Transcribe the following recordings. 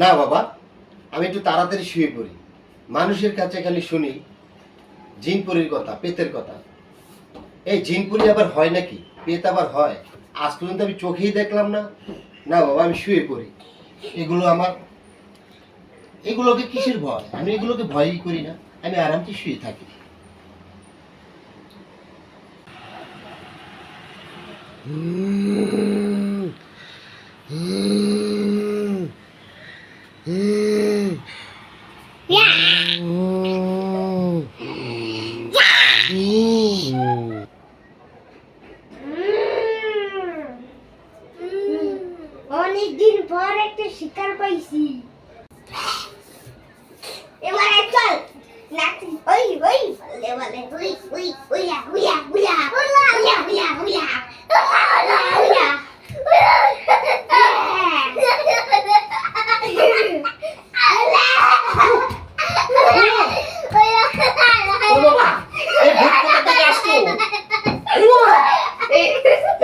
না বাবা, আমি একটু তাড়াতাড়ি শুয়ে পড়ি। মানুষের কাছে খালি শুনি জিনপুরির কথা, পেতের কথা। এই জিনপুরি আবার হয় নাকি, পেত আবার হয়? আজ পর্যন্ত আমি চোখেই দেখলাম না। না বাবা, আমি শুয়ে পড়ি। এগুলো আমার, এগুলোকে কিসের ভয়? আমি এগুলোকে ভয়ই করি না, আমি আরামসে শুয়ে থাকি। অনেকদিন পর একটা শিকার পাইছি। এবারে চল নাচি, ওই ওই বলে বলে ওই ওই ওইয়া ওইয়া ওইয়া ওইয়া ওইয়া ওইয়া ওইয়া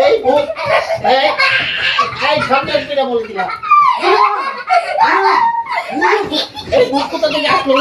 এই ভূত, এই সামনে আসবি না বলে দিলাম। এই ভূত কোথা থেকে আসলো?